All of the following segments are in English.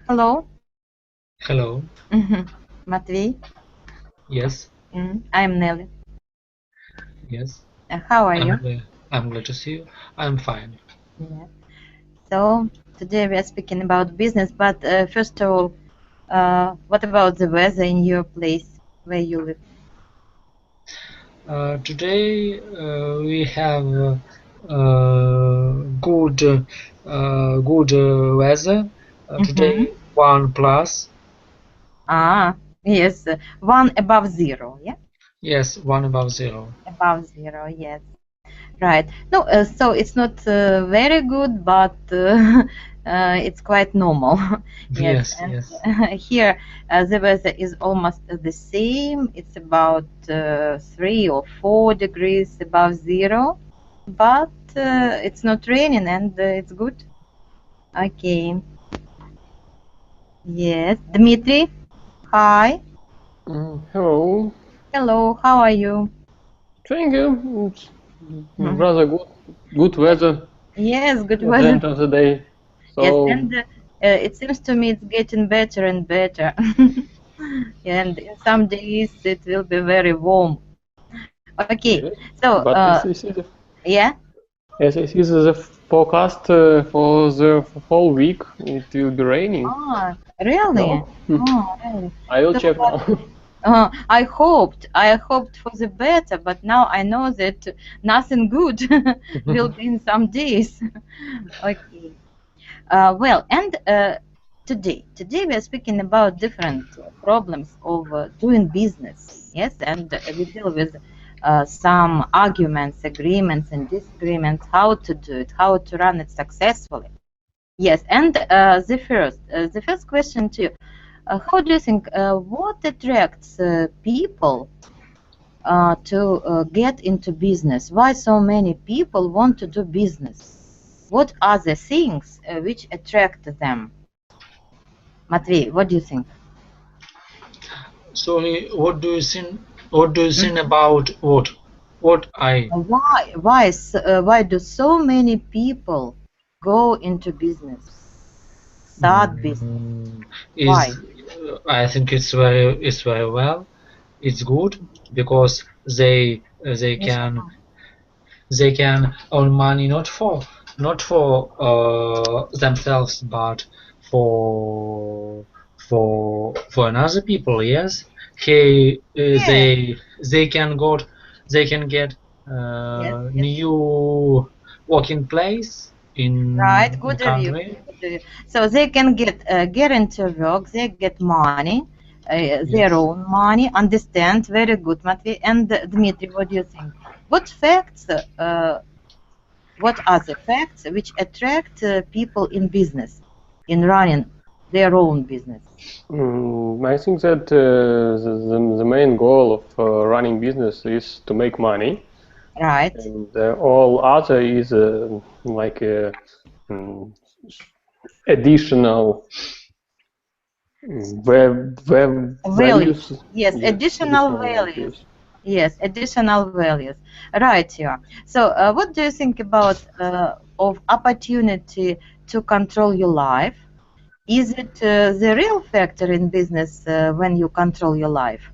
Hello. Hello. Matvey. Yes. I'm Nelly. Yes. How are you? I'm glad to see you. I'm fine. Yeah. So today we are speaking about business, but first of all, what about the weather in your place where you live? Today we have good weather. Today 1+. Yes, one above zero. Yeah, Yes, 1 above 0. above zero. Yes, right. No, so it's not very good, but it's quite normal. Yes, Yes, and yes. here the weather is almost the same. It's about 3 or 4 degrees above zero, but it's not raining and it's good. Okay. Yes, Dmitry. Hi. Hello. Hello. How are you? Thank you. It's rather good weather Yes, good at the weather. end of the day. Yes, So and it seems to me it's getting better and better. And in some days it will be very warm. Okay, yes, so but yeah. as I see the forecast for the whole week, it will be raining. Ah, really? No, Oh, really? I will So check now. I hoped for the better, but now I know that nothing good will be in some days. Okay. Well, and today we are speaking about different problems of doing business. Yes, and we deal with some arguments, agreements, and disagreements. How to do it, how to run it successfully. Yes, and the first question to you: how do you think what attracts people to get into business? Why so many people want to do business? What are the things which attract them? Matvey, what do you think? Sorry, what do you think? What do you think about what? What I? Why do so many people go into business, start business? Mm, Why? is I think it's very well. It's good because Yes. they can earn money not for themselves but for for another people. Yes, he Yes. they can get Yes. Yes. new working place Right. in Good of you. country. Good of you. So they can get into work. They get money, their Yes. own money. Understand? Very good, Matvey. And Dmitry, what do you think? What facts? What are the facts which attract people in business, in running their own business? I think that the main goal of running business is to make money, Right. and all other is like mm, additional Values. values. Yes, Yes, additional additional values. values. Yes, additional values. Right, yeah. So, what do you think about of opportunity to control your life? Is it the real factor in business when you control your life,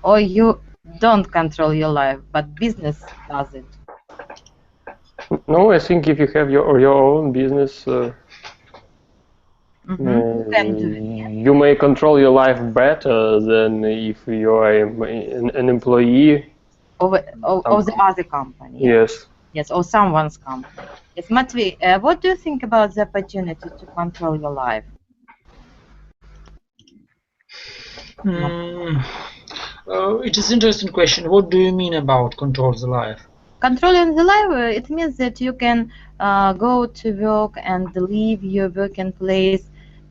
or you don't control your life, but business does it? No, I think if you have your own business, You can do it, yeah. you may control your life better than if you are an employee. Of the other company, yeah. Yes. Yes, or someone's company. Yes, Matvey, what do you think about the opportunity to control your life? Mm, it is interesting question. What do you mean about control the life? Controlling the life, it means that you can go to work and leave your working place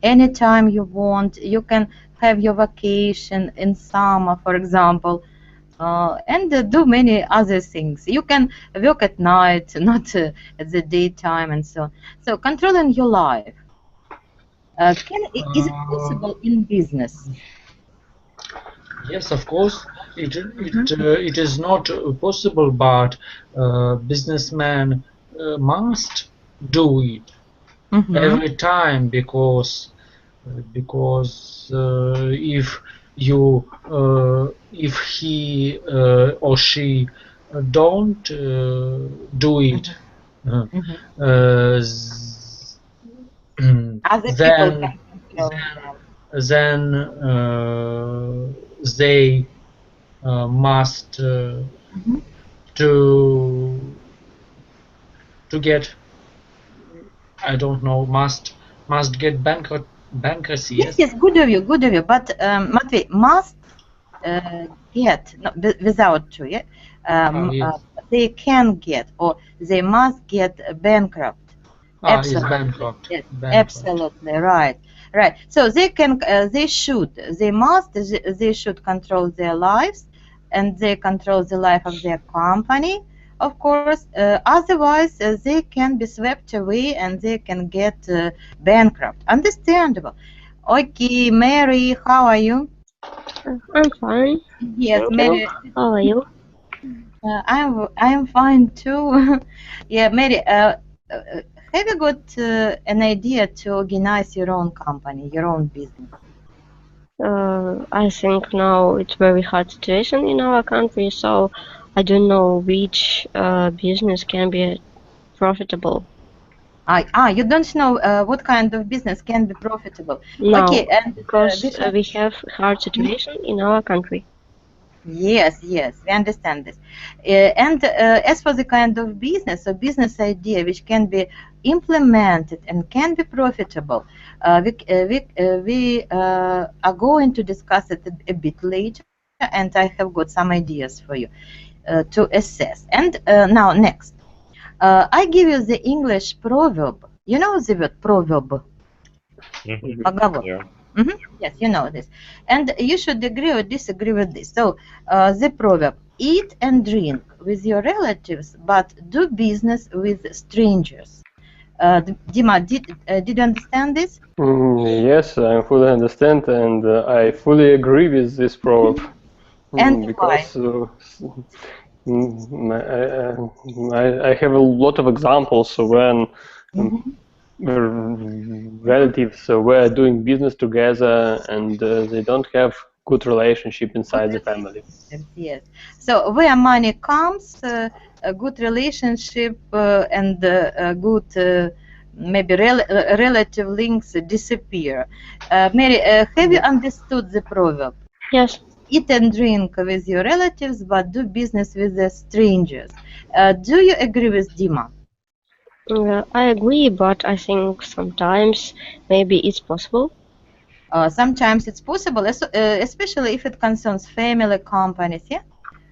anytime you want. You can have your vacation in summer, for example, and do many other things. You can work at night, not at the daytime, and so on. So controlling your life, is it Uh, possible in business? yes, of course. It is not possible, but businessman must do it. every time, because if you if he or she don't do it, Other people then can control them. then they must to get, I don't know, must get bankruptcy. Yes, yes, good of you, good of you. But Matvey, must get, no, without to, yeah? Yes. They can get, or they must get bankrupt. Is Absolutely. bankrupt. Yes, Bankrupt. absolutely right. Right. So they can, they should, they must, they should control their lives, and they control the life of their company, of course. Otherwise, they can be swept away and they can get bankrupt. Understandable. Okay, Mary, how are you? I'm fine. Yes, Thank Mary. you. How are you? I'm fine too. Yeah, Mary. Have you got an idea to organize your own company, your own business? I think now it's very hard situation in our country, so I don't know which business can be profitable. You don't know what kind of business can be profitable. No, Okay, and because we have hard situation in our country. Yes, yes, we understand this. And as for the kind of business or business idea which can be implemented and can be profitable, we are going to discuss it a bit later, and I have got some ideas for you to assess. And now, next, I give you the English proverb. You know the word proverb? Поговор. Yeah. Yes, you know this. And you should agree or disagree with this. So, the proverb, eat and drink with your relatives, but do business with strangers. Dima, did you understand this? Yes, I fully understand, and I fully agree with this proverb. And because I have a lot of examples when relatives were doing business together and they don't have good relationship inside the family. Yes. So where money comes, a good relationship and good maybe relative links disappear. Mary, have you understood the proverb? Yes. Eat and drink with your relatives, but do business with the strangers. Do you agree with Dima? I agree, but I think sometimes maybe it's possible. Sometimes it's possible, especially if it concerns family companies, yeah?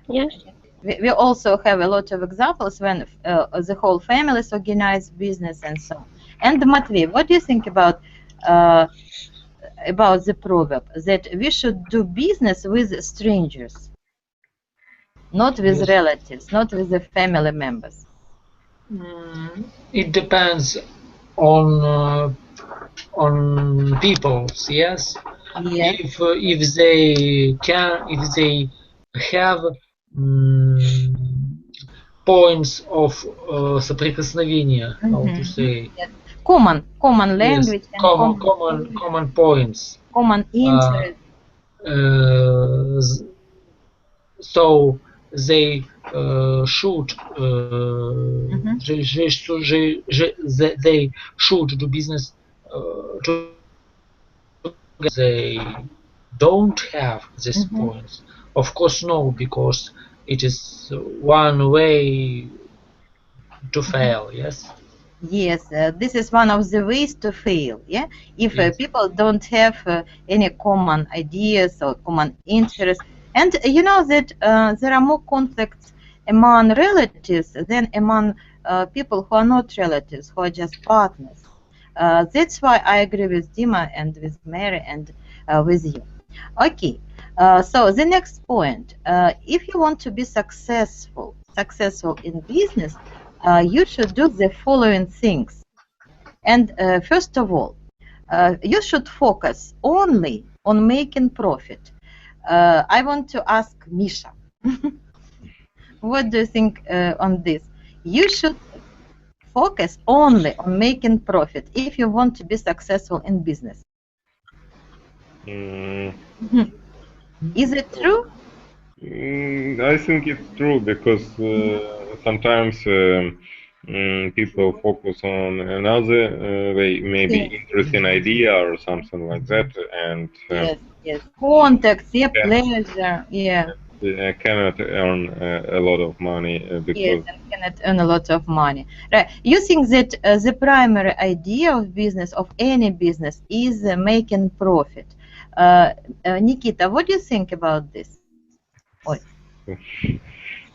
Yes. We also have a lot of examples when the whole families organize business and so on. And Matvey, what do you think about the proverb that we should do business with strangers, not with relatives, not with the family members? It depends on peoples. Yes. Yes. If they have points of соприкосновения, how to say? Yes. Common language, yes, common points. Common interest. So they should they should do business together. They don't have these points. Of course, no, because it is one way to fail. Yes. Yes, this is one of the ways to fail. Yeah, if Yes. people don't have any common ideas or common interests, and you know that there are more conflicts among relatives than among people who are not relatives, who are just partners. That's why I agree with Dima and with Mary and with you. Okay, so the next point: if you want to be successful in business, you should do the following things. And first of all, you should focus only on making profit. I want to ask Misha, what do you think on this? You should focus only on making profit if you want to be successful in business. Is it true? I think it's true because sometimes people focus on another maybe Yes. interesting idea or something like that, and Yes. Contacts, yeah, pleasure, yeah. cannot earn a lot of money Yes, because and cannot earn a lot of money. Right. You think that the primary idea of business, of any business, is making profit. Nikita, what do you think about this? Oi.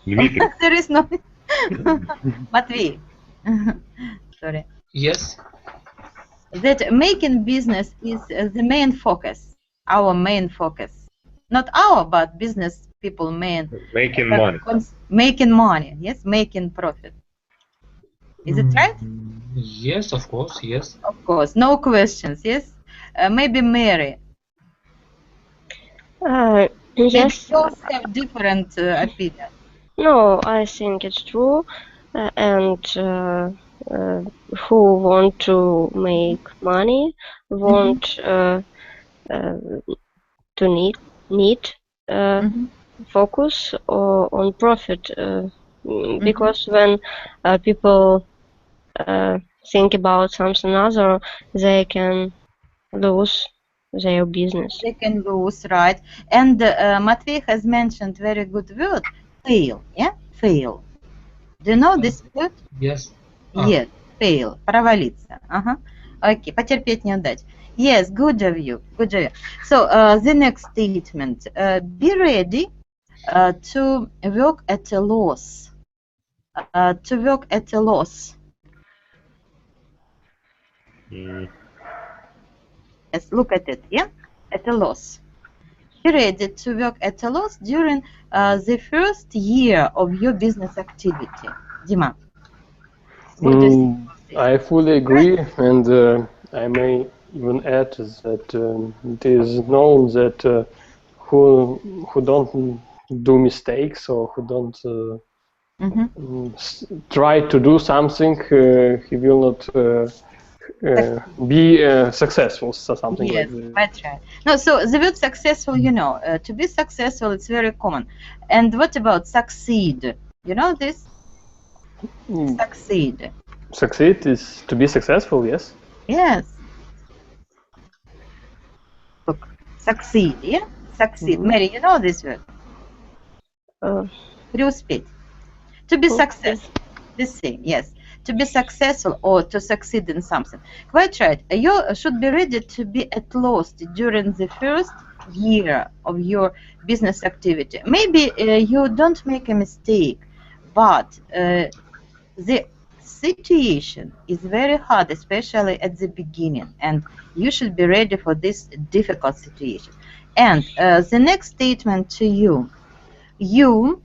Dmitry, There is no... Matvey. Sorry. Yes. That making business is the main focus, our main focus. Not our, but business people main. making money. Making money, yes, making profit. Is it right? Yes, of course, yes. Of course, no questions, yes? Maybe Mary. Yes. Maybe you have different opinion. No, I think it's true, and who want to make money want to need focus on profit, because when people think about something other, they can lose their business. They can lose, right? And Matvey has mentioned very good word, fail, yeah? Fail. Do you know this word? Yes. Yes, fail, провалиться. Okay, потерпеть неудачу. Yes, good of you, good of you. So the next statement, be ready to work at a loss. To work at a loss. Yes, look at it, yeah? At a loss. Be ready to work at a loss during the first year of your business activity. Dima. What do you think? I fully agree, and I may even add that it is known that who don't do mistakes or who don't try to do something, he will not be successful, so something Yes, like that. that's right. No, so the word successful, you know, to be successful, it's very common. And what about succeed? You know this? Succeed. Succeed is to be successful, yes? Yes. Look, succeed, yeah? Succeed. Mary, you know this word? Преуспеть. To be successful. The same, yes. To be successful or to succeed in something. Quite right. You should be ready to be at loss during the first year of your business activity. Maybe you don't make a mistake, but the situation is very hard, especially at the beginning, and you should be ready for this difficult situation. And the next statement to you, you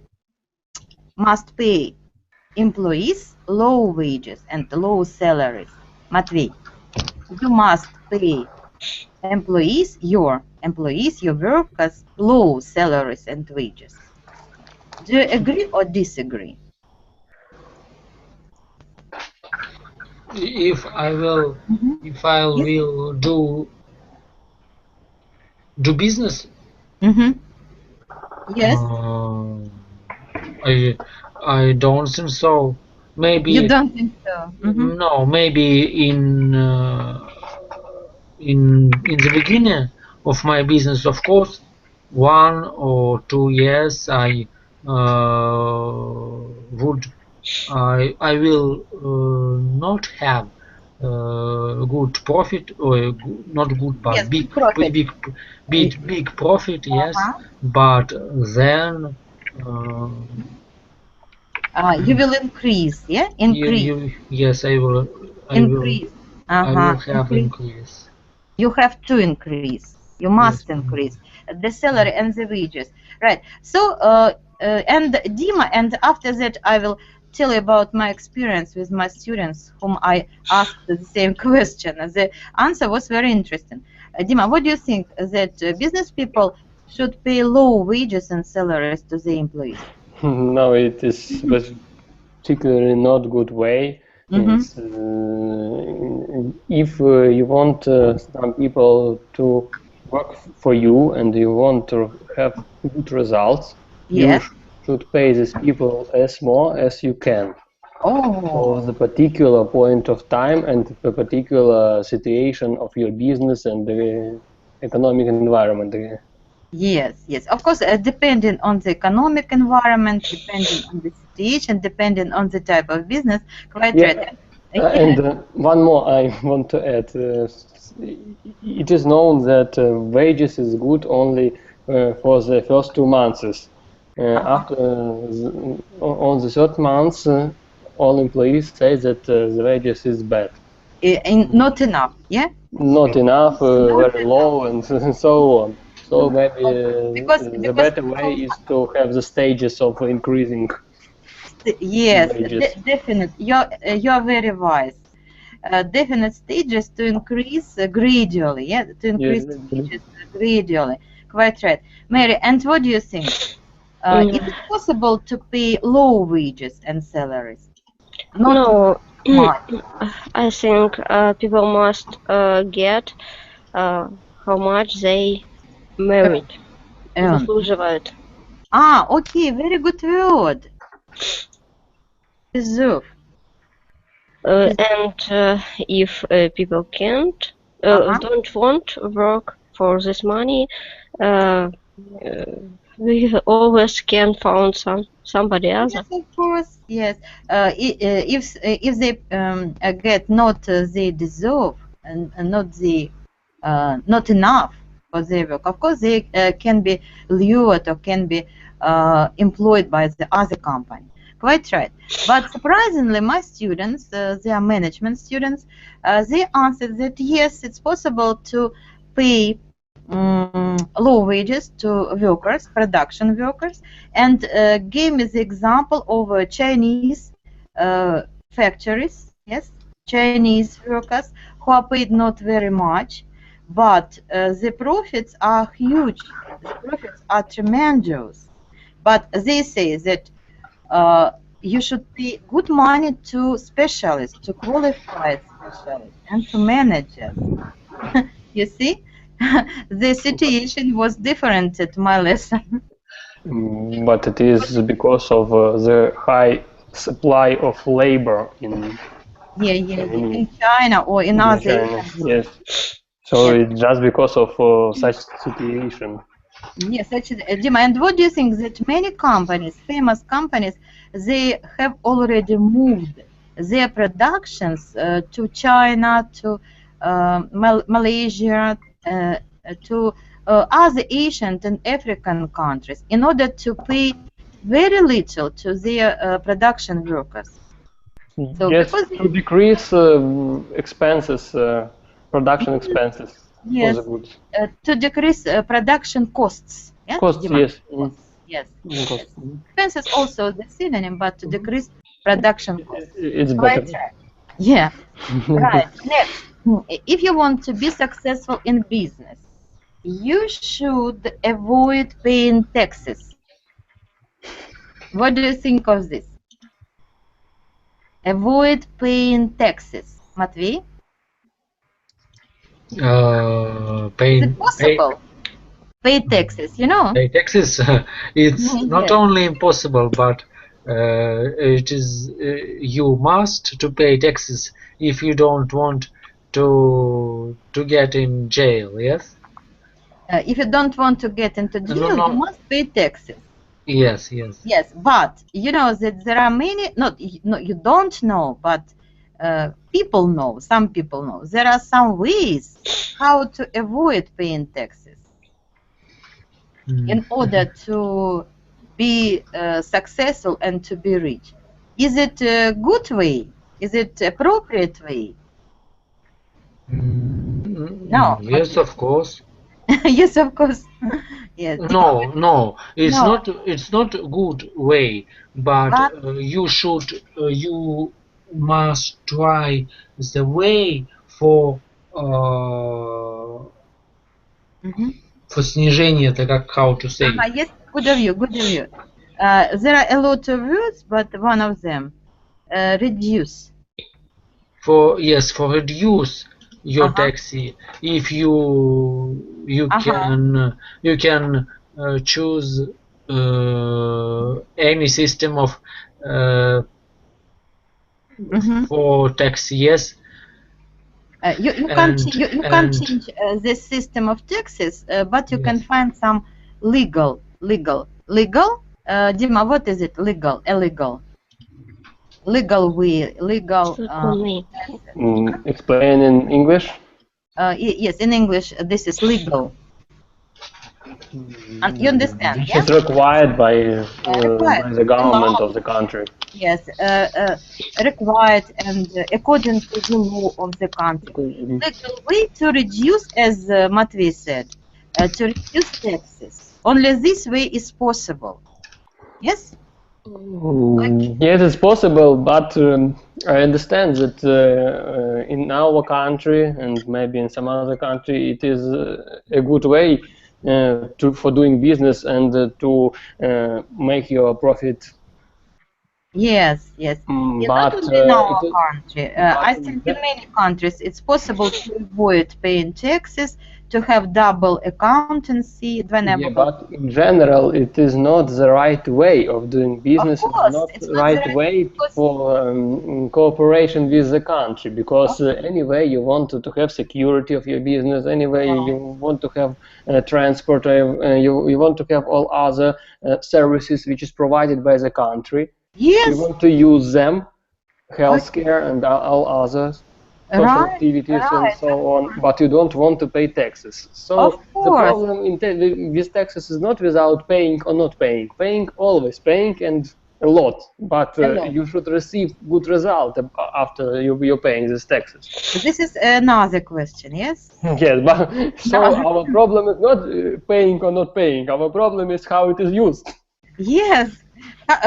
must pay employees low wages and low salaries. Matvey, you must pay employees, your workers, low salaries and wages. Do you agree or disagree? If I will do business. Yes. I don't think so. Maybe you don't think so? No, maybe in the beginning of my business, of course, 1 or 2 years I will not have good profit, or not good, but yes, big profit. big profit, yes. But then you will increase, yeah? Increase. Yes, I will. Increase. I will have increase. You have to increase. You must increase the salary and the wages, right? So and Dima, and after that I will tell you about my experience with my students whom I asked the same question. The answer was very interesting. Dima, what do you think, that business people should pay low wages and salaries to the employees? No, it is particularly not good way, Mhm. It's, if you want some people to work for you and you want to have good results, you Yes. should pay these people as more as you can Oh, for the particular point of time and the particular situation of your business and the economic environment. yes, yes. Of course, depending on the economic environment, depending on the situation, depending on the type of business, quite Yeah. right. And one more I want to add. It is known that wages is good only for the first 2 months. After on the third month, all employees say that the wages is bad, Not enough, yeah? not enough, Not very enough. low, and so on. So maybe the Because better way is to have the stages of increasing yes, wages. definite. You're very wise. Definite stages to increase gradually, yeah, to increase Yes. wages gradually. Quite right, Mary. And what do you think? Is it possible to pay low wages and salaries? Not No, much. I think people must get how much they merit. Earn. Заслуживают. Okay, very good word. Deserve. And if people can't, don't want to work for this money, we always can find somebody else. Yes, of course. Yes. If they get not they deserve and not enough for their work, of course they can be lured or can be employed by the other company. Quite right. But surprisingly, my students, they are management students, they answered that yes, it's possible to pay low wages to workers, production workers, and gave me the example of Chinese factories, yes, Chinese workers who are paid not very much, but the profits are huge, the profits are tremendous. But they say that you should pay good money to specialists, to qualified specialists, and to managers. You see, the situation was different at my lesson. But it is because of the high supply of labor in In China or in other China. Asian Yes. So it's just because of such situation. Yes, Dima, and what do you think that many companies, famous companies, they have already moved their productions to China, to Malaysia, to other Asian and African countries in order to pay very little to their production workers. So Yes, because to decrease expenses, production expenses yes, for the goods. To decrease production costs. Yeah? Costs, Dima? yes. Yes. Cost. Expenses also the synonym, but to decrease production costs. It's Quite better. right. Yeah. Right. Next, if you want to be successful in business, you should avoid paying taxes. What do you think of this? Avoid paying taxes. Matvey? Is it possible? Pay taxes, you know? Pay taxes. It's not Yes. only impossible, but it is you must to pay taxes if you don't want to get in jail. Yes. If you don't want to get into jail, No. you must pay taxes. Yes. Yes. Yes, but you know that there are many. No, you don't know, but people know. Some people know. There are some ways how to avoid paying taxes in order to be successful and to be rich. Is it a good way? Is it appropriate way? No. Yes, of course. Yes, of course. Yes. No, it's No. not. It's not a good way, but you should. You must try the way for for снижение. Это как how to say? Yes, good of you, good of you. There are a lot of words, but one of them, reduce. for reduce your Uh-huh. taxi. If you can choose any system of Mhm. for taxi, yes. You and can't and change this system of taxes, but you can yes, find some legal. Dima, what is it? Illegal way, legal. Законный. Explain in English. Yes, in English, this is legal. And you understand, Which yeah? is required by Required, the government allowed. of the country. Yes, required and according to the law of the country. Legal way to reduce, as Matvey said, to reduce taxes. Only this way is possible. Yes? Yes, it's possible, but I understand that in our country and maybe in some other country, it is a good way for doing business and to make your profit. Yes, yes. Yeah, not But only in our it, country. I think in many countries it's possible to avoid paying taxes, to have double accountancy whenever. yeah, but in general, it is not the right way of doing business. Of course, It's not it's the not right the way because for cooperation with the country, because anyway you want to have security of your business. Anyway, you want to have transport. You want to have all other services which is provided by the country. You yes, want to use them, healthcare and all others, social right, activities and right, so on, but you don't want to pay taxes. So of the course. problem with taxes is not without paying or not paying. Paying, always paying, and a lot. But A lot. you should receive good result after you're paying these taxes. This is another question, yes? Yes, but so our problem is not paying or not paying. Our problem is how it is used. Yes,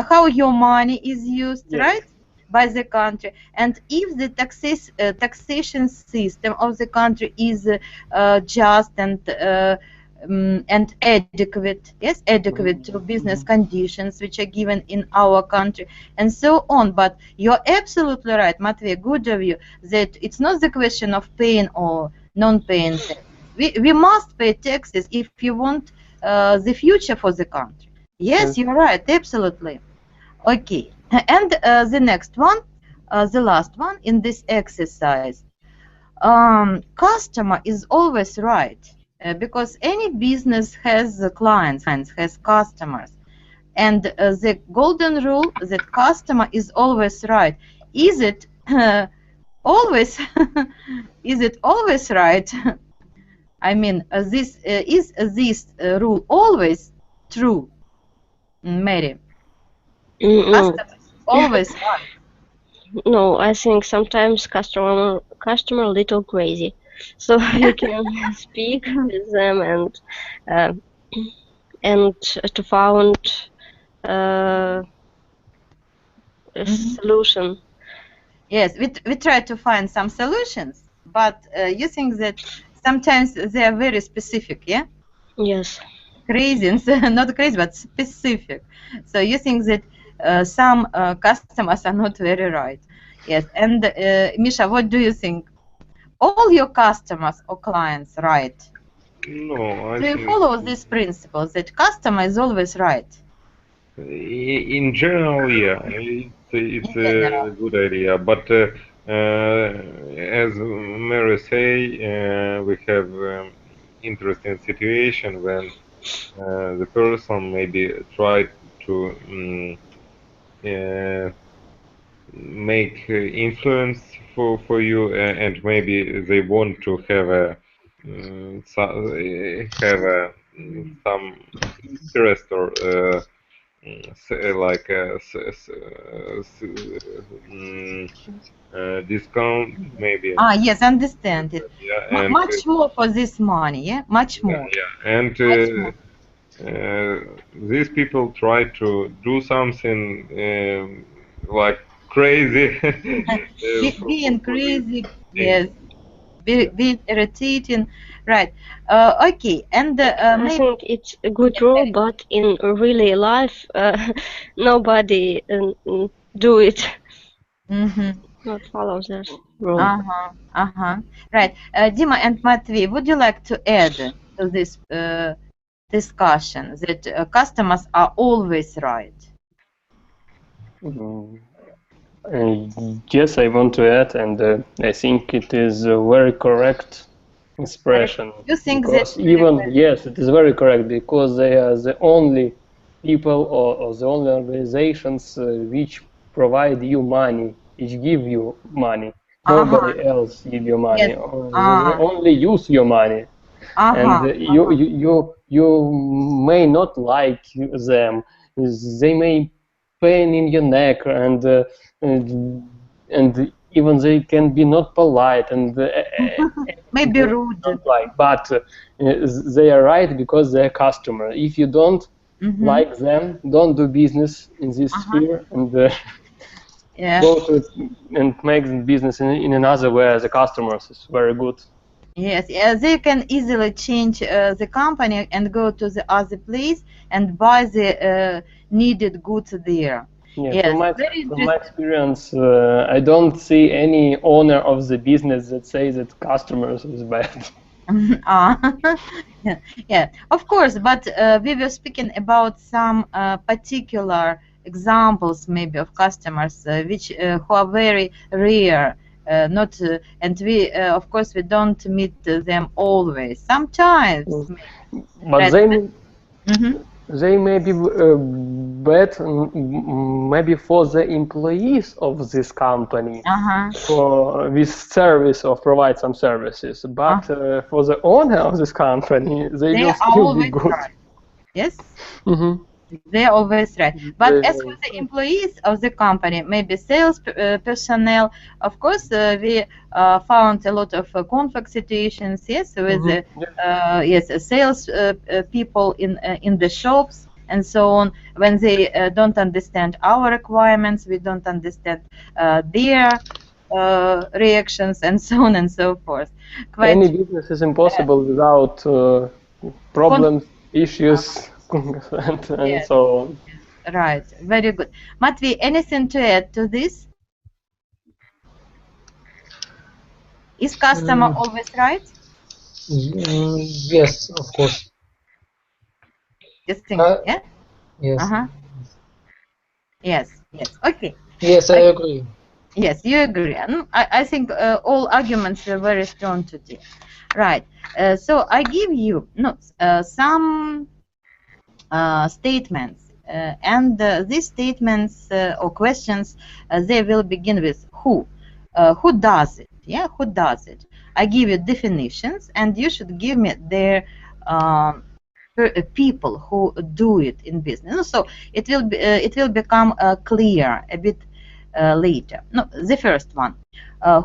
how your money is used, Yes. right, by the country, and if the taxation system of the country is just and adequate, yes, adequate to business conditions which are given in our country, and so on. But you're absolutely right, Matvey, good of you, that it's not the question of paying or non-paying taxes. We must pay taxes if you want the future for the country. Yes, you're right, absolutely. Okay, and the next one, the last one in this exercise. Customer is always right because any business has clients, has customers, and the golden rule that customer is always right. Is it always? Is it always right? I mean, is this rule always true, Mary? No, Customer always right. no, I think sometimes customer little crazy, so you can speak with them and to found a solution. Yes, we try to find some solutions, but you think that sometimes they are very specific, yeah? Yes. Crazy, not crazy, but specific. So you think that some customers are not very right. Yes, and Misha, what do you think? All your customers or clients right? No, I Do you think follow this principle that customer is always right? in general, yeah, it's In general. a good idea. But as Mary say, we have interesting situation when the person maybe tried to make influence for you, and maybe they want to have a some interest or like a discount maybe. Yes, understand it. Yeah, and Much more for this money, yeah? Much more. and Much more. these people try to do something like crazy. Being For this crazy, thing. yes. Being irritating, right? Okay, and I maybe think it's a good rule, but in really life, nobody do it. Mhm. not follow this rule. Right. Dima and Matvey, would you like to add to this discussion that customers are always right? Yes, I want to add, and I think it is a very correct expression. You think because that even yes, it is very correct because they are the only people or the only organizations which provide you money, which give you money. Nobody else give you money. Yes. Or they only use your money, and you may not like them. They may pain in your neck, and even they can be not polite and maybe rude. don't like, but they are right because they're customer. If you don't like them, don't do business in this sphere and go to and make business in another way as a customers is very good. Yes, they can easily change the company and go to the other place and buy the needed goods there. Yeah, Yes, from my experience, I don't see any owner of the business that says that customers is bad. Yeah, of course, but we were speaking about some particular examples maybe of customers which who are very rare. Not and we of course we don't meet them always. Sometimes, but they may be bad maybe for the employees of this company for this service or provide some services, but for the owner of this company they will still be good. Right. Yes. They are always right. But as for the employees of the company, maybe sales personnel, of course, we found a lot of conflict situations. Yes, with sales people in the shops and so on. When they don't understand our requirements, we don't understand their reactions, and so on and so forth. Any business is impossible without problems, issues. And so on. Right, very good. Matvey, anything to add to this? Is customer always right? Yes, of course. Just think, yeah? Yes. Yes, okay. Yes, I agree. Yes, you agree. I think all arguments were very strong today. Right, so I give you some statements, and these statements or questions, they will begin with who does it. Yeah, who does it? I give you definitions, and you should give me their people who do it in business. So it will become clear a bit later. No, the first one,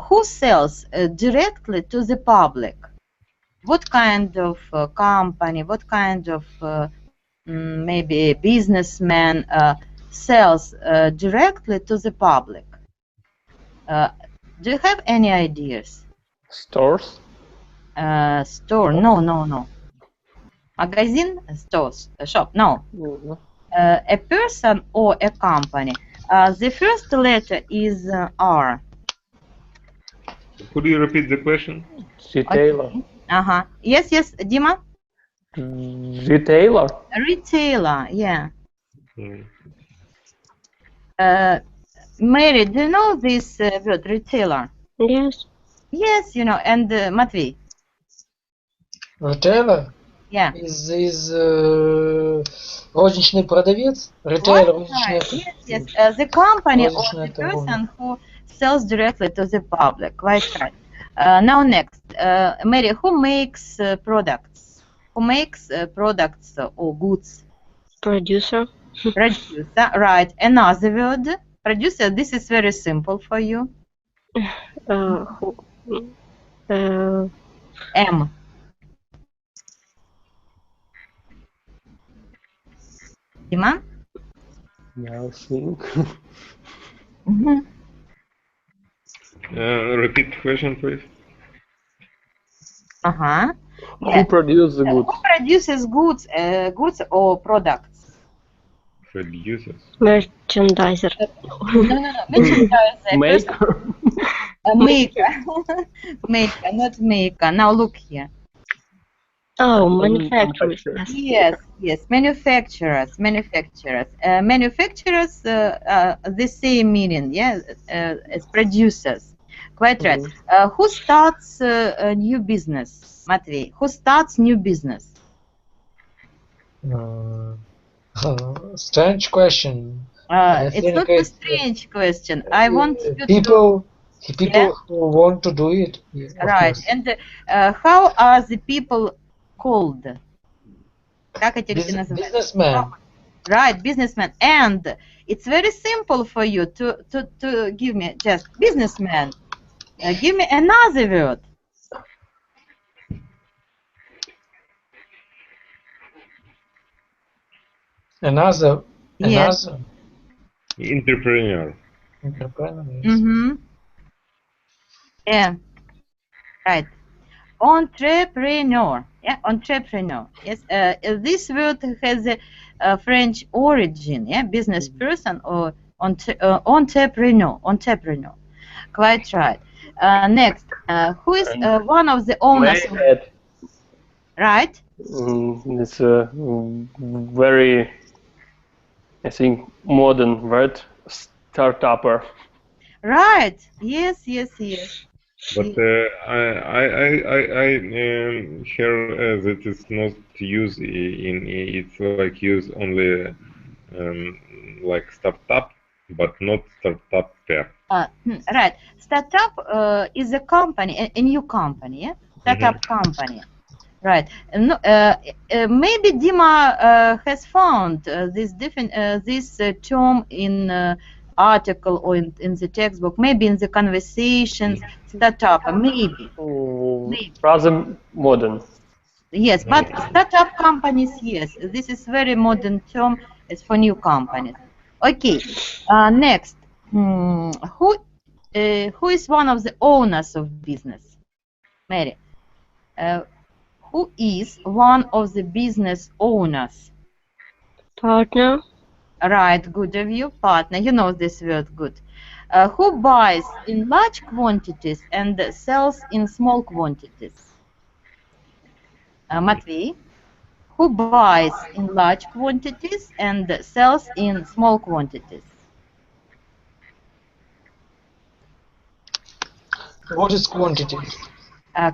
who sells directly to the public? What kind of company? What kind of maybe a businessman sells directly to the public? Do you have any ideas? Stores? Store? No. Magazine? Stores? Shop? No. A person or a company. The first letter is R. Could you repeat the question? Retailer. Okay. Yes, Dima? Retailer? Retailer, yeah. Mary, do you know this word, retailer? Yes. Yes, you know, and Matvey? Retailer? Yeah. Is розничный продавец? Retailer, розничный. Yes. The company or the person who sells directly to the public. Quite right. Now next, Mary, who makes products? Who makes products or goods? Producer. Producer, right. Another word. Producer, this is very simple for you. M. Dima? Yeah, I think. Repeat the question, please. Who produces the goods? Who produces goods or products? Producers. Merchandiser. No. Merchandiser. Maker. Maker. Maker, not maker. Now look here. Oh, manufacturers. Yes. Yes. Manufacturers. Manufacturers, the same meaning, yeah, as producers. Quite right. Who starts a new business, Matvey? Who starts new business? Strange question. I It's think not a strange question. I want you to. people Yeah. who want to do it. Yeah, of Right. course. And how are the people called? Как эти люди называются? Businessman. Right, businessman. And it's very simple for you to give me just businessman. Give me another word. Another. Yes. Entrepreneur. Entrepreneur. Mm-hmm. Yeah. Right. Entrepreneur. Yeah, entrepreneur. Yes. This word has a French origin. Yeah, business person or entrepreneur. Entrepreneur. Quite right. Next, who is one of the owners? Right. It's a very, I think, modern word, startupper. Right. Yes. But I hear that it's not used in it's like use only like startup, but not startup pair. Right. Startup is a company, a new company. Yeah? Startup company. Right. Maybe Dima has found this term in article or in the textbook, maybe in the conversations. Startup, maybe. Rather modern. Yes, but startup companies, yes, this is very modern term. It's for new companies. Okay. Next, who is one of the owners of business? Mary. Who is one of the business owners? Partner. Right, good of you, partner. You know this word good. Who buys in large quantities and sells in small quantities? Matvey. Who buys in large quantities and sells in small quantities? What is quantity?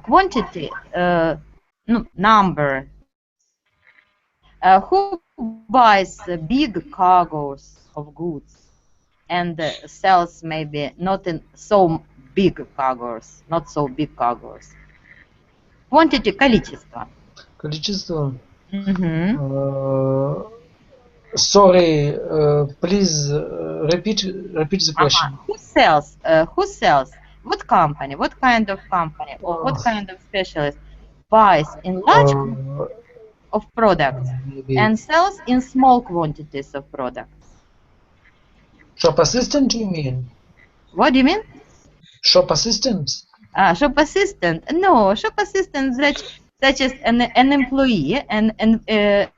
Quantity, number. Who buys big cargoes of goods and sells maybe not in so big cargoes, not so big cargoes? Quantity, количество. Количество. Sorry, please repeat the question. Who sells? Who sells? What company? What kind of company or what kind of specialist buys in large of products and sells in small quantities of products? Shop assistant, you mean? What do you mean? Shop assistant. Shop assistant. No, shop assistant such as an employee and a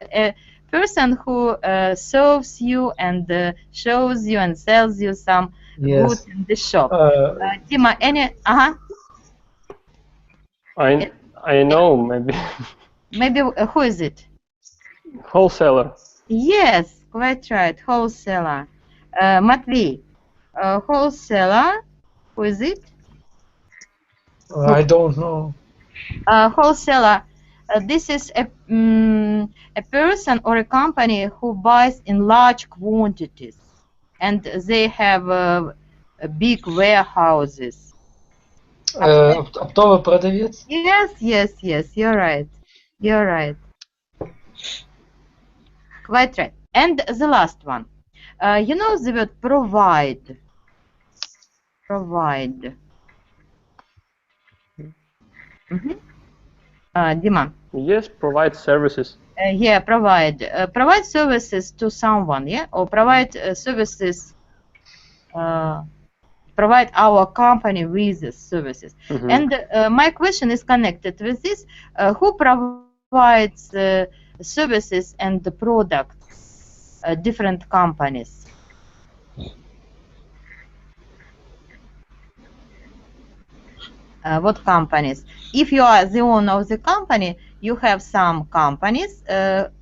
person who serves you and shows you and sells you some goods in the shop. Dima, any? I know, maybe. Maybe who is it? Wholesaler. Yes, quite right. Wholesaler. Matvey, wholesaler. Who is it? I don't know. Wholesaler. This is a person or a company who buys in large quantities, and they have big warehouses. Оптовый продавец? Yes. You're right. Quite right. And the last one. You know the word provide. Provide. Dima. Yes, provide services. Yeah, provide. Provide services to someone, yeah? Or provide services, provide our company with the services. And my question is connected with this. Who provides services and the products different companies. What companies? If you are the owner of the company, you have some companies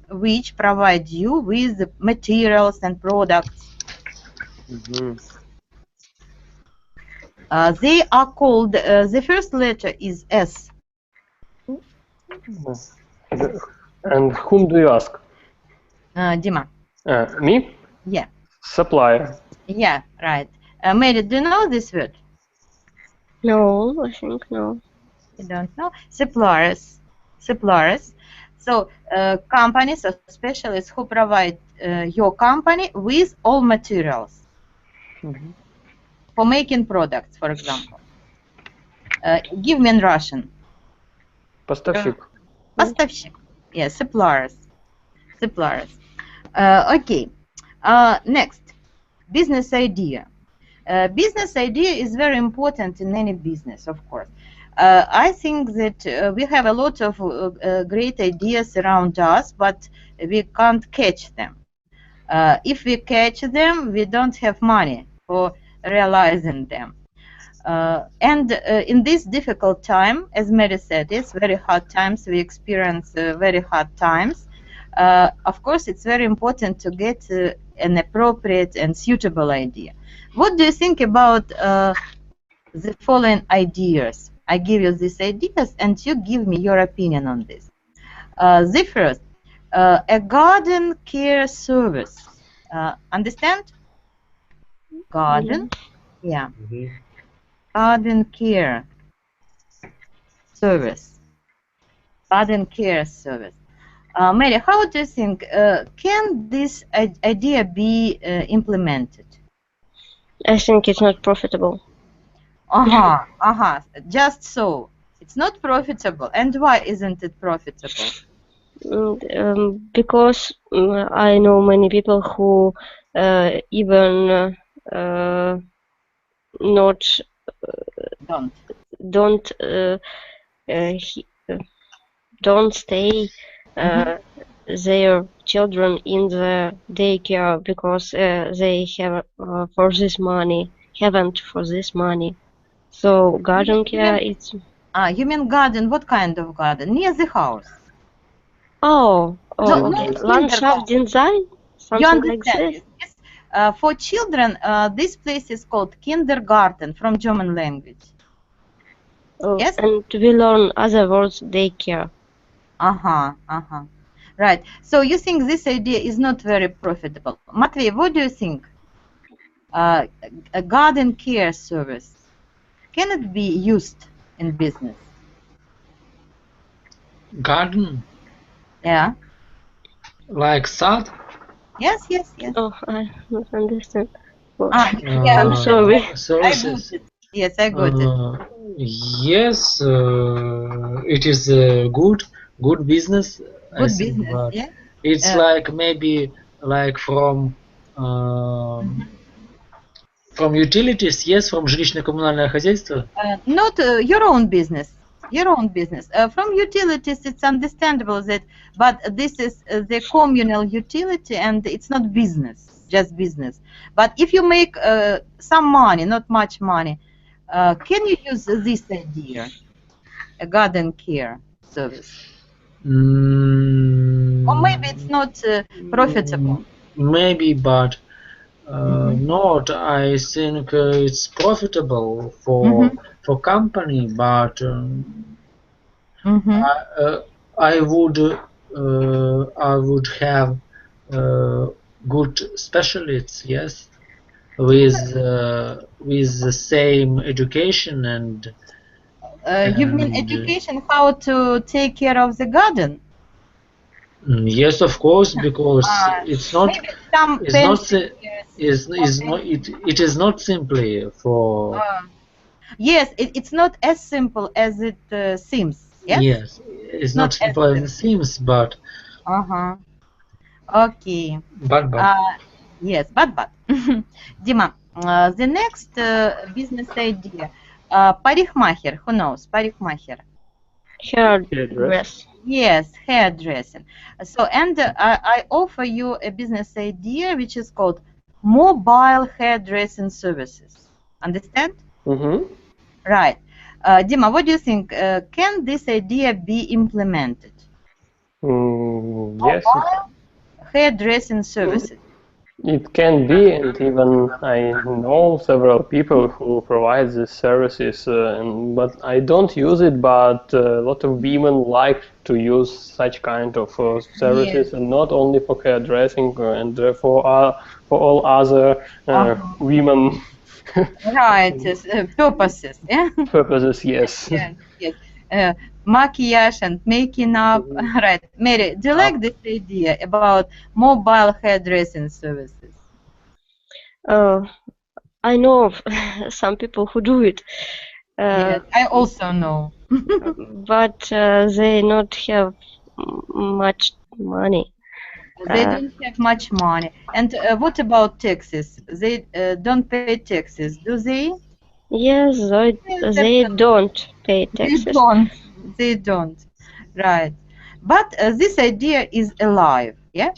which provide you with materials and products. They are called, the first letter is S. And whom do you ask? Dima. Me? Yeah. Supplier. Yeah, right. Mary, do you know this word? No, I think no. You don't know? Suppliers. Suppliers. So companies or specialists who provide your company with all materials for making products, for example. Give me in Russian. Поставщик. Поставщик. Yeah, suppliers. Suppliers. Okay. Next, business idea. Business idea is very important in any business, of course. I think that we have a lot of great ideas around us, but we can't catch them. If we catch them, we don't have money for realizing them. And in this difficult time, as Mary said, it's very hard times. We experience very hard times. Of course, it's very important to get an appropriate and suitable idea. What do you think about the following ideas? I give you these ideas, and you give me your opinion on this. The first, a garden care service. Understand? Garden, yeah. Garden care service. Garden care service. Mary, how do you think, can this idea be implemented? I think it's not profitable. Just so. It's not profitable. And why isn't it profitable? Because I know many people who even don't stay their children in the daycare because they have for this money, haven't for this money. So garden care, it's. You mean garden? What kind of garden? Near the house? Landschaft design, something like this. Yes. For children, this place is called kindergarten from German language. Yes. And we learn other words, daycare. Right. So you think this idea is not very profitable. Matvey, what do you think? A garden care service, can it be used in business? Garden? Yeah. Like salt? Yes. Oh, I don't understand. Yeah, I'm sorry. Services. I got it. Yes, it is good business. Good business, but yeah. It's like maybe like from utilities, yes, from жилищно-коммунальное хозяйство. Not your own business. From utilities, it's understandable that, but this is the communal utility, and it's not business, just business. But if you make some money, not much money, can you use this idea, a garden care service? Or maybe it's not profitable. Maybe, but not. I think it's profitable for company, but I would have good specialists, yes, with the same education and. You mean education, how to take care of the garden? Yes, of course, because it's not. It is not simply for. Yes, it's not as simple as it seems. Yes. Yes, it's not simple as it seems, but. Okay. But. Yes, but. Dima, the next business idea. Parikmacher, who knows? Parikmacher. Hairdress. Yes, hairdressing. So, and I offer you a business idea which is called mobile hairdressing services. Understand? Mm-hmm. Right. Dima, what do you think? Can this idea be implemented? Yes, Mobile hairdressing services. it can be, and even I know several people who provide these services, but I don't use it, but a lot of women like to use such kind of services, Yes. and not only for hairdressing, and for all other women Right. Purposes. Yeah. purposes, yes. Yes. Yes. Maquillage and making up. Right. Mary, do you like this idea about mobile hairdressing services? I know of some people who do it, Yes, I also know. but they not have much money. They don't have much money. And what about taxes? They don't pay taxes, do they? Yes, they don't pay They taxes. don't. They don't. Right. But this idea is alive. Yeah.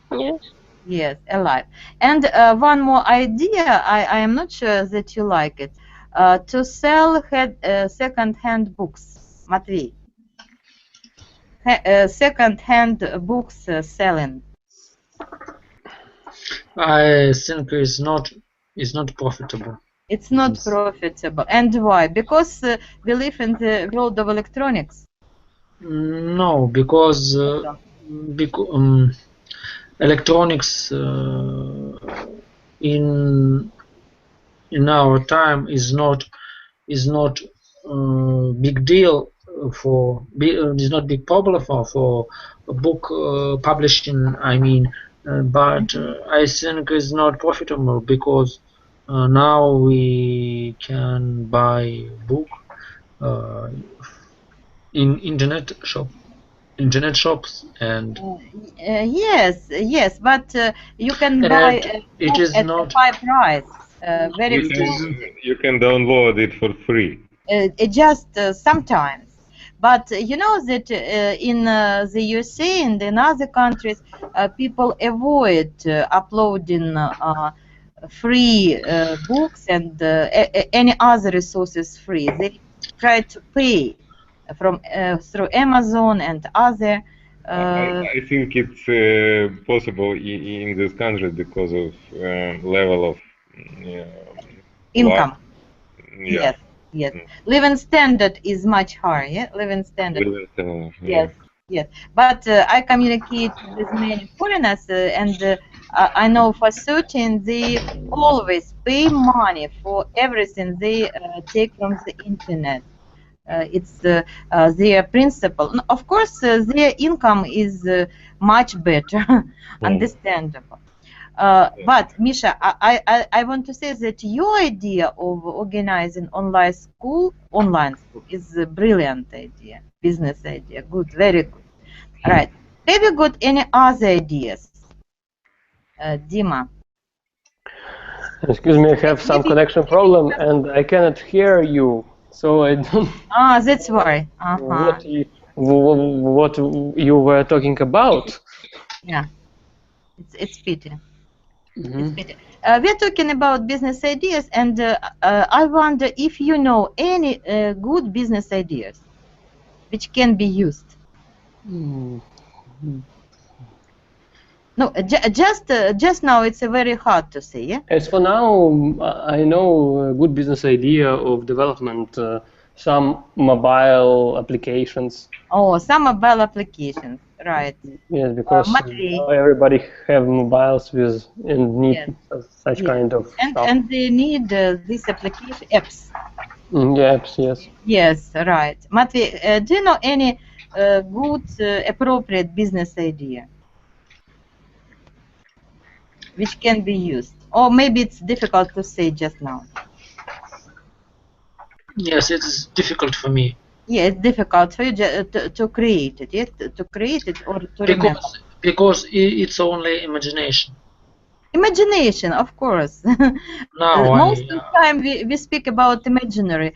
Yes. Yes, alive. And one more idea. I am not sure that you like it. To sell second-hand books, Matvey. Second-hand books selling. I think is not profitable. It's not profitable. And why? Because we live in the world of electronics. No, because electronics in our time is not big deal is not big problem for book publishing. I mean, but I think it's not profitable because now we can buy book in internet shops and yes, but you can buy a it book is at not a high price, very You expensive. you can download it for free. Just sometimes. But you know that in the USA and in other countries, people avoid uploading free books and any other resources free. They try to pay from through Amazon and other. I think it's possible in this country because of level of Income. Yeah. Yes. Living standard is much higher. Yeah, living standard. Yes. Yes. But I communicate with many foreigners, and I know for certain they always pay money for everything they take from the internet. It's their principle. Of course, their income is much better, understandable. But Misha, I want to say that your idea of organizing online school is a brilliant idea, business idea, good, very good. Right. Have you got any other ideas, Dima? Excuse me, I have some connection problem and I cannot hear you, so I don't Ah, that's why. what you were talking about. Yeah, it's pity. It's pity. We're talking about business ideas, and I wonder if you know any good business ideas which can be used. No, just now it's very hard to say. Yeah. As for now, I know a good business idea of development some mobile applications. Oh, some mobile applications, right? Yes, because now everybody have mobiles with and need such kind of stuff. And they need these application apps. Yeah, apps, yes. Yes, right. Matvey, do you know any good, appropriate business idea which can be used? Or maybe it's difficult to say just now. Yes, it is difficult for me. Yeah, it's difficult for you to create it. Yes, to create it or to remember. Because it's only imagination. Imagination, of course. Now Most of the time we speak about imaginary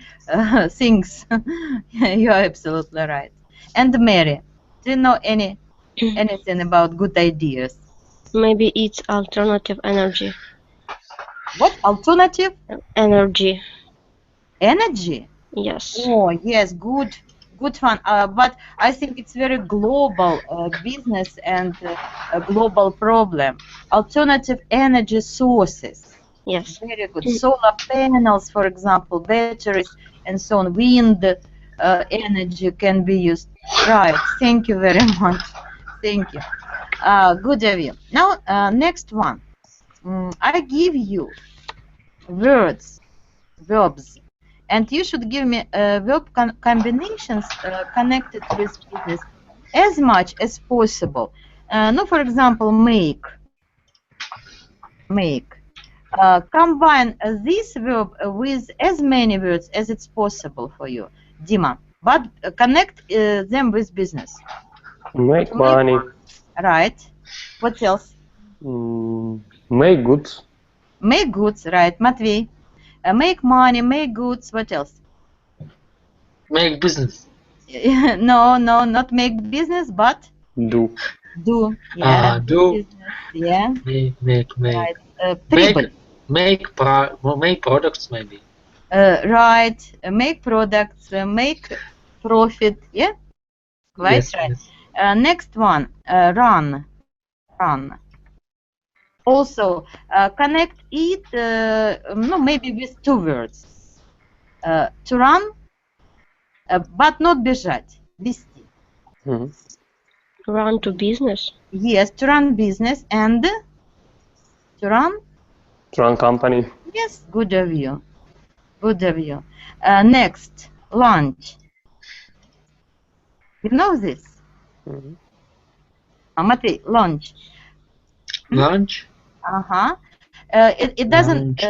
things. You are absolutely right. And Mary, do you know anything about good ideas? Maybe it's alternative energy. What alternative Energy. energy? Yes. Oh yes, good one. But I think it's very global business and a global problem. Alternative energy sources. Yes. Very good. Solar panels, for example, batteries, and so on. Wind energy can be used. Right. Thank you very much. Thank you. Good of you. Now, next one. I give you words, verbs, and you should give me verb combinations connected with business as much as possible. No, for example, make. Combine this verb with as many words as it's possible for you, Dima, but connect them with business. Make money. Right. What else? Make goods. Make goods, right, Matvey. Make money, make goods, what else? make business. No, not make business, but Do. do. Yeah, Do. business. Yeah. Make. Right. Прибыль. Make products maybe. Right. Make products, make profit. Yeah. Quite Yes, right. yes. Next one, run. Also, connect it, no, maybe with two words. To run, but not бежать, вести. Run to business. Yes, to run business and to run. To run company. Yes, good of you. Good of you. Next, lunch. You know this? Matvey, lunch. Lunch. It doesn't.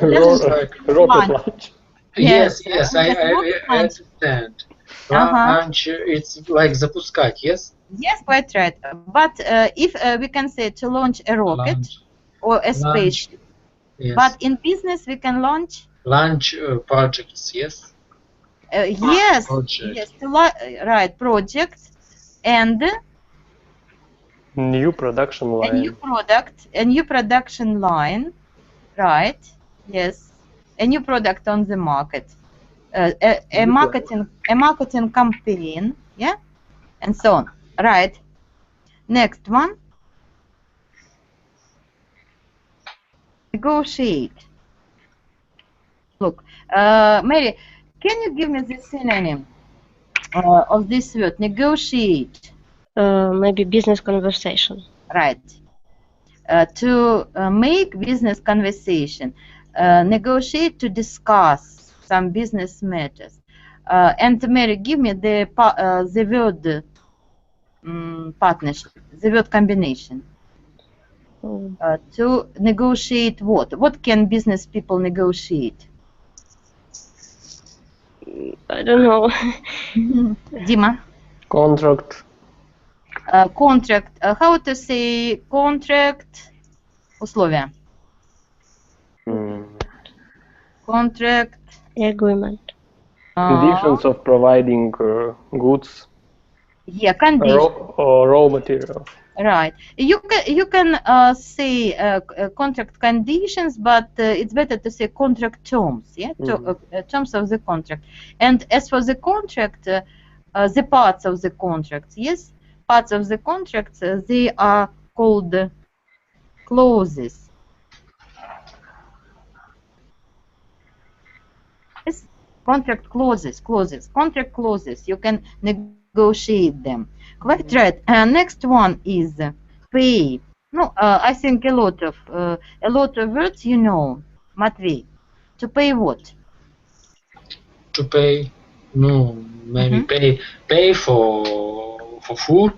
Rocket lunch. Yes, I rocket lunch. understand. Lunch, it's like запускать, yes? Yes, quite right. But if we can say to launch a rocket or a spaceship, yes. But in business we can launch projects, yes? Yes, Project. yes, right, projects and new production line. a new production line, right? Yes, a new product on the market, a marketing campaign, yeah, and so on. Right. Next one. Negotiate. Look, Mary, can you give me the synonym of this word? Negotiate. Maybe business conversation. Right. To make business conversation. Negotiate to discuss some business matters. And Mary, give me the word partnership, the word combination. To negotiate what? What can business people negotiate? I don't know. Dima? Contract. Contract. How to say contract? Условия. Contract. Agreement. Conditions of providing goods. Yeah, conditions. Raw material. Right. You can say contract conditions, but it's better to say contract terms. Yeah, terms of the contract. And as for the contract, the parts of the contract. Yes, parts of the contract. They are called clauses. Yes, contract clauses. Contract clauses. You can negotiate them. Quite right. Next one is pay. No, I think a lot of words you know. Matvey, to pay what? To pay, no, maybe pay for food,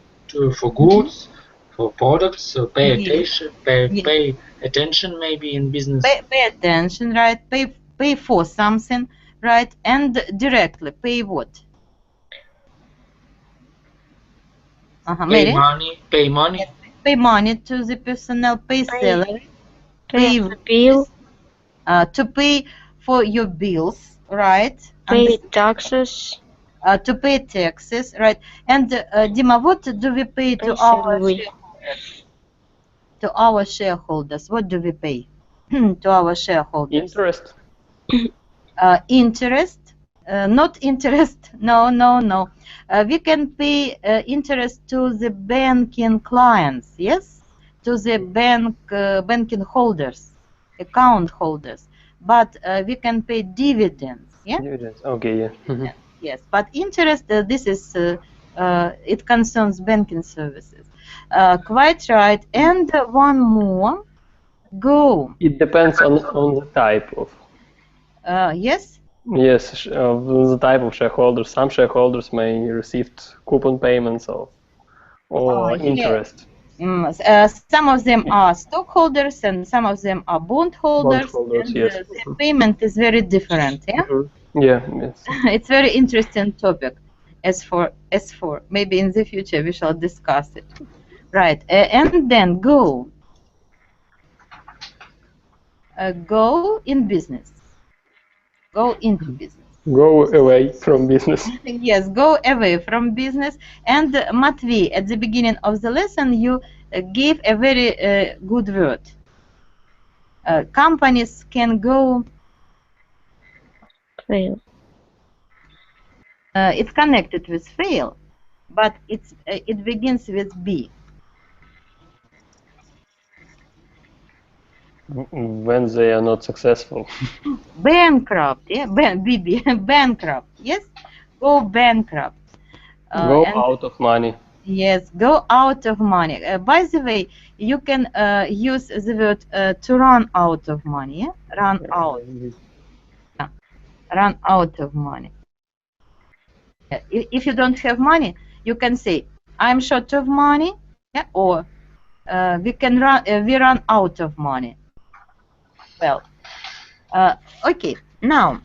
for goods, for products. So pay attention. Pay attention, maybe in business. Pay attention, right? Pay for something, right? And directly pay what? Pay money. Pay money to the personnel, pay salary, pay bill, to pay for your bills, right? pay taxes, To pay taxes, right? And Dima, what do we pay to and salary. our shareholders? What do we pay to our shareholders? Interest. Interest, not interest. No. We can pay interest to the banking clients, yes, to the banking holders, account holders. But we can pay dividends, yeah. Dividends. Okay, yeah. Mhm. Yes, but interest, this is, it concerns banking services. Quite right. And one more, go. It depends on the type of. Yes? Yes, the type of shareholders. Some shareholders may receive coupon payments or Yes. interest. Some of them are stockholders and some of them are bondholders. Bondholders, And yes. the payment is very different, yeah? Yeah, yes. It's very interesting topic. As for maybe in the future we shall discuss it. Right, and then go. Go in business. Go into business. Go away from business. Yes, go away from business. And Matvey, at the beginning of the lesson, you gave a very good word. Companies can go. Fail. It's connected with fail, but it begins with B. When they are not successful. Bankrupt, yeah, bankrupt, yes, go bankrupt. Go out of money. Yes, go out of money. By the way, you can use the word to run out of money, yeah? Run out. Yeah. Run out of money. If you don't have money, you can say, I'm short of money, yeah? Or we run out of money. Well, okay, now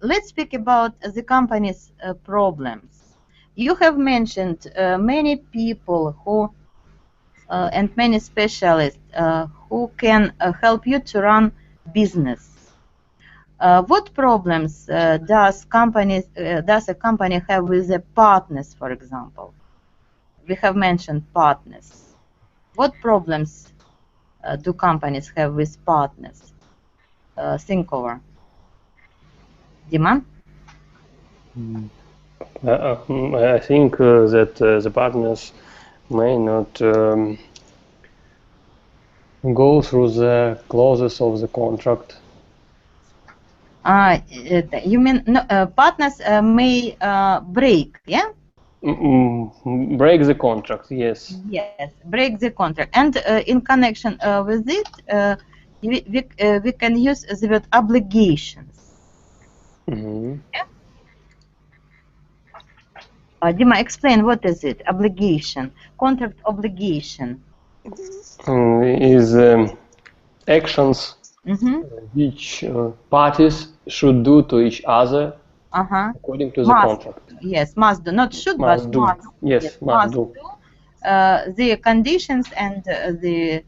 let's speak about the company's problems. You have mentioned many people who and many specialists who can help you to run business. What problems does a company have with the partners, for example? We have mentioned partners. What problems do companies have with partners? Think over. Dima? I think that the partners may not go through the clauses of the contract. You mean partners may break, yeah? Break the contract, yes. Yes, break the contract. And in connection with it, we can use the word obligations. Mm-hmm. Yeah? Dima, explain what is it? Obligation, contract obligation. Is actions which parties should do to each other according to the contract. Yes, must do. Not should, must but do. must. Yes, must do. The conditions and the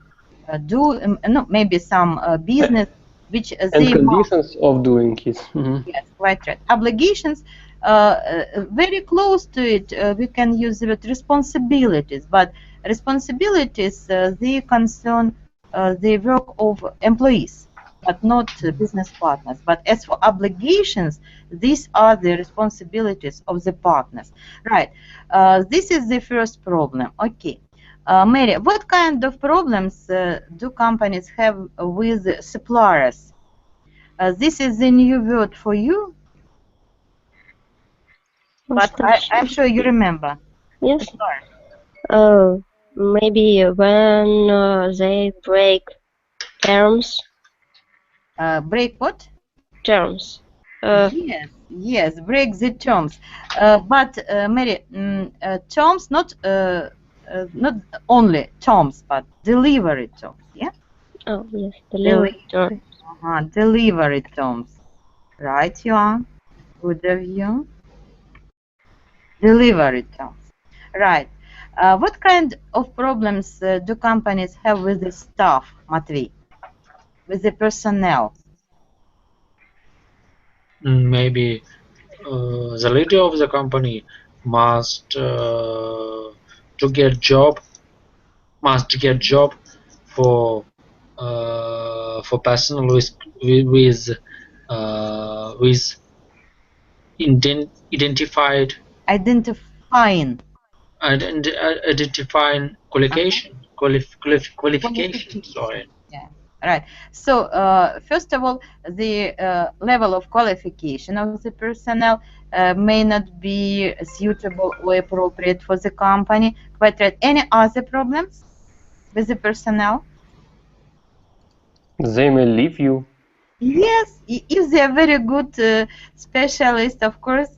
maybe some business which and they conditions of doing it. Mm-hmm. Yes, quite right. Obligations, very close to it, we can use the word responsibilities, but responsibilities, they concern the work of employees, but not business partners. But as for obligations, these are the responsibilities of the partners. Right. This is the first problem. Okay. Mary, what kind of problems do companies have with suppliers? This is the new word for you, but I'm sure you remember. Yes. Maybe when they break terms. Break what? Terms. Yes, break the terms. But Mary, terms not only terms, but delivery terms. Yeah. Oh yes, delivery terms. Delivery terms. Right, you are. Good of you. Delivery terms. Right. What kind of problems do companies have with the staff, Matvey, with the personnel? Maybe the leader of the company must get job for personnel with identified Identifying identifying qualification. Sorry. Yeah, right. So, first of all, the level of qualification of the personnel may not be suitable or appropriate for the company. Quite right. Any other problems with the personnel? They may leave you. Yes, if they are very good specialists, of course,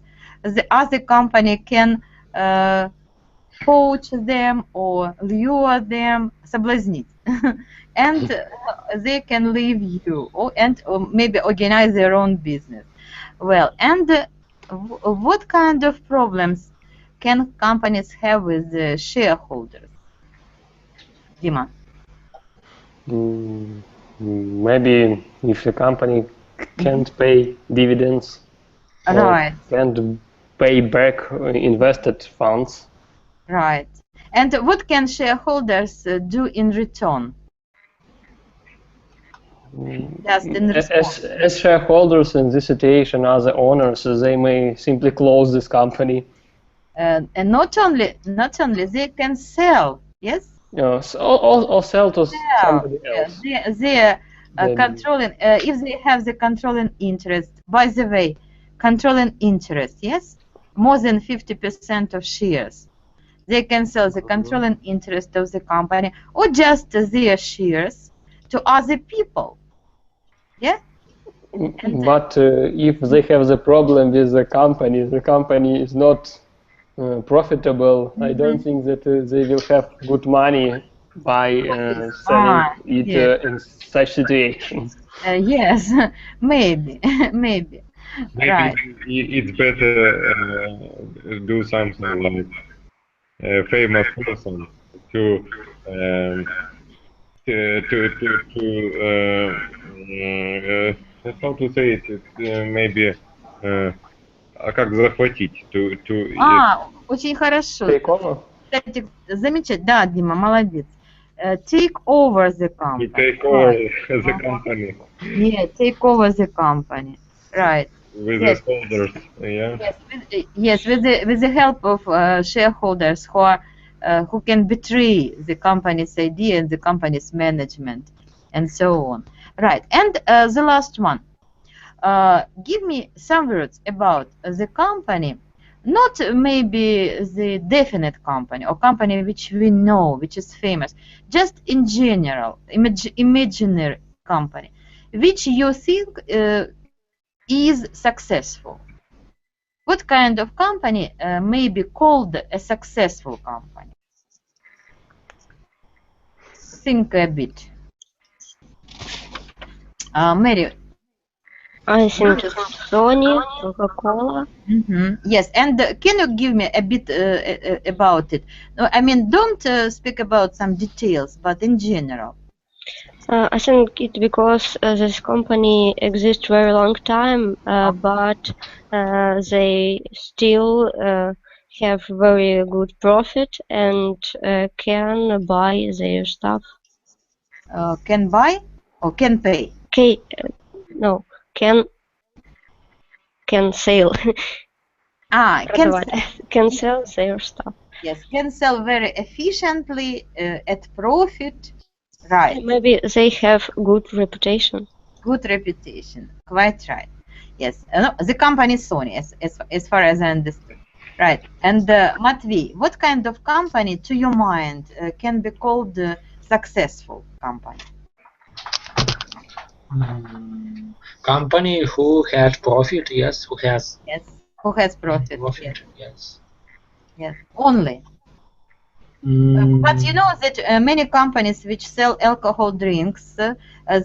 the other company can coach them or lure them, соблазнить, and they can leave you or maybe organize their own business. Well, and what kind of problems can companies have with the shareholders? Dima. Maybe if the company can't pay dividends or Right, can't pay back invested funds. right. And what can shareholders do in return? Just in response. As shareholders in this situation are the owners, they may simply close this company. And not only they can sell, yes? Or sell to somebody else. They are controlling, if they have the controlling interest, by the way, controlling interest, yes? More than 50% of shares. They can sell the controlling interest of the company or just their shares to other people. Yeah? But if they have the problem with the company is not profitable, I don't think that they will have good money by selling it yes. in such situation. Yes, maybe, maybe. Maybe Right. it's better do something like a famous person to how to say it, maybe а как захватить Очень хорошо. Take over? Кстати, замечательно. Да, Дима, молодец. Take over the company. to take over the company Yeah, take over the company. Right. with Yes. the holders, yeah. Yes, with the help of shareholders who can betray the company's idea and the company's management, and so on. Right. And the last one. Give me some words about the company, not maybe the definite company or company which we know, which is famous, just in general, imaginary company, which you think is successful. What kind of company may be called a successful company? Think a bit. Mary. I think Sony, Coca-Cola. Yes, and can you give me a bit about it? No, I mean, don't speak about some details, but in general. I think it because this company exists very long time, but they still have very good profit and can buy their stuff. Can buy or can pay? No, can sell. Can sell their stuff. Yes, can sell very efficiently at profit. Right. Maybe they have good reputation. Good reputation. Quite right. Yes. No, the company is Sony, as far as I understood. Right. And Matvey, what kind of company, to your mind, can be called a successful company? Company who has profit, yes, who has. Yes, who has profit. Yes. Yes, only. But you know that many companies which sell alcohol drinks,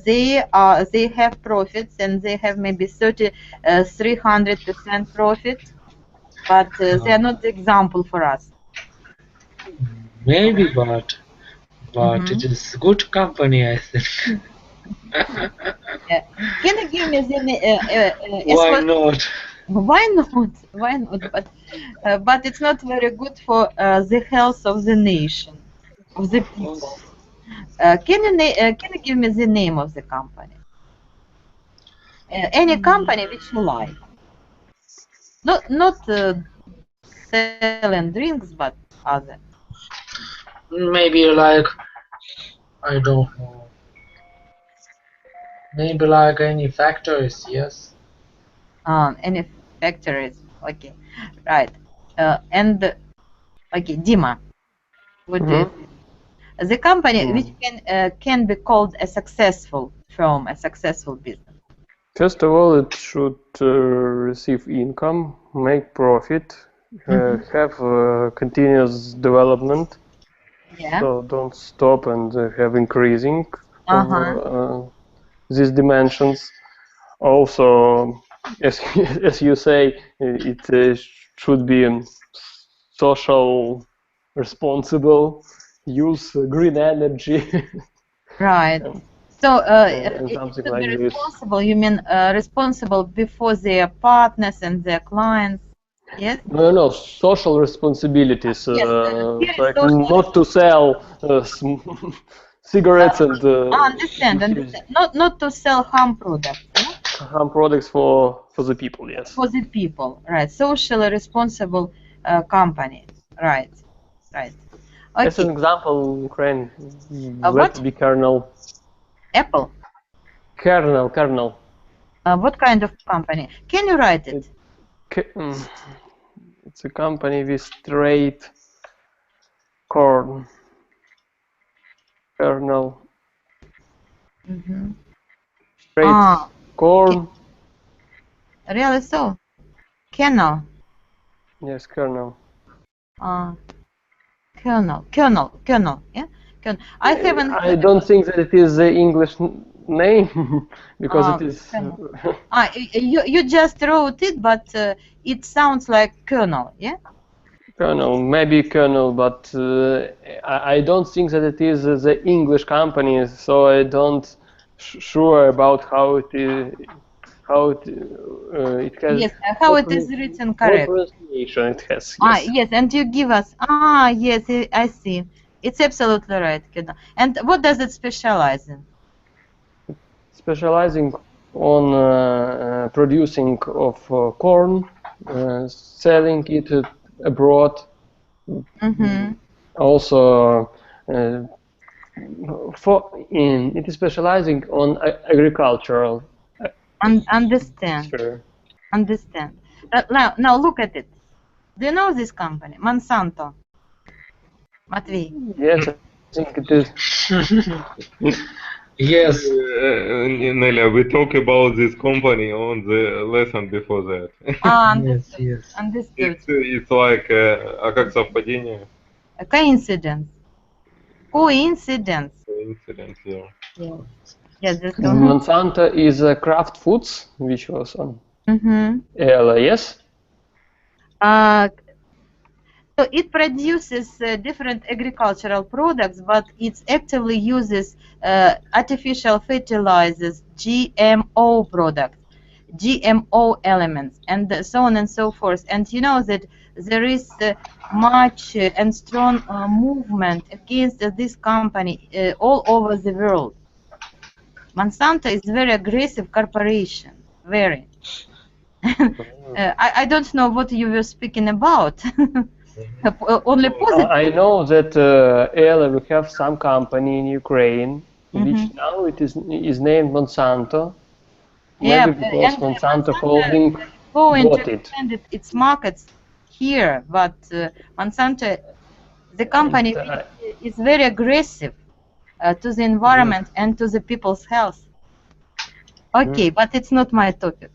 they have profits and they have maybe 300% profit, but they are not the example for us. maybe, but Mhm. it is good company, I think. Yeah. Can you give me the Why not? why not? Why not? But it's not very good for the health of the nation, of the people. Can you give me the name of the company? Any company which you like. Not selling drinks, but other. Maybe like, I don't know. Maybe like any factories, yes. Any factories. Okay, right. And okay, Dima, what do you Mhm. think? The company which Mm. can be called a successful firm, a successful business. First of all, it should receive income, make profit, have continuous development, Yeah. so don't stop and have increasing of Uh-huh. these dimensions. Also, as as you say, it should be social, responsible, use green energy, Right. and, So and it something should be like this. responsible. You mean responsible before their partners and their clients? Yes. No, no, social responsibilities, Yes. Here is like social. not to sell cigarettes and Understand. Not to sell harm products, yeah? harm products for the people. Yes. For the people, right? Socially responsible company, right? Right. As an Okay. example, in Ukraine, let What? it be kernel, Apple. kernel. What kind of company? Can you write it? It, it's a company with straight corn, kernel, Mm-hmm. straight Ah, corn. really so? Kernel. Yes, kernel. Uh, kernel. Yeah. Kernel. I haven't. I don't think that it is the English name because it is. Kernel. You just wrote it, but it sounds like kernel. Yeah. Kernel, maybe kernel, but I don't think that it is the English company, so I don't sure about how it is, how it has Yes. How it is written what correct? pronunciation it has. Yes, Yes, and you give us. Yes, I see. It's absolutely right, Kernel. And what does it specialize in? specializing on producing of corn, selling it abroad. Mm-hmm. Also, it is specializing on agricultural Understand. sphere. Understand. Now look at it. Do you know this company? Monsanto. Matvey. Yes, I think it is. Yes, Nelia, we talk about this company on the lesson before that. yes, Understood. yes. Understood. It's like, а как совпадение? A coincidence. Coincidence. Coincidence, yeah. Yes. Yes, that's the one. Monsanto is Kraft Foods, which was on Mm-hmm. LIS. So it produces different agricultural products, but it actively uses artificial fertilizers, GMO products, GMO elements, and so on and so forth. And you know that there is much and strong movement against this company all over the world. Monsanto is a very aggressive corporation, very. I don't know what you were speaking about. Only positive. I know that we have some company in Ukraine, which now it is named Monsanto. Yeah, Maybe because and Monsanto Monsanto Holding going to bought it. expand its markets here, but Monsanto, the company, And, is very aggressive to the environment and to the people's health. Okay, but it's not my topic.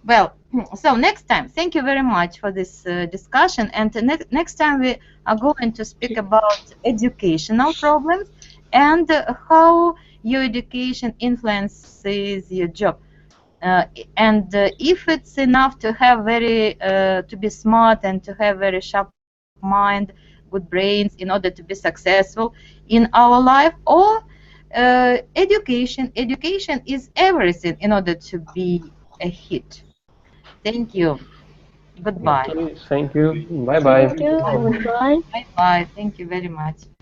Well, so next time, thank you very much for this discussion. And next time we are going to speak about educational problems and how your education influences your job. And if it's enough to have to be smart and to have very sharp mind, good brains in order to be successful in our life, or education. Education is everything in order to be a hit. Thank you. Goodbye. Okay, thank you. Bye bye. Thank you. Goodbye. Bye bye. Thank you very much.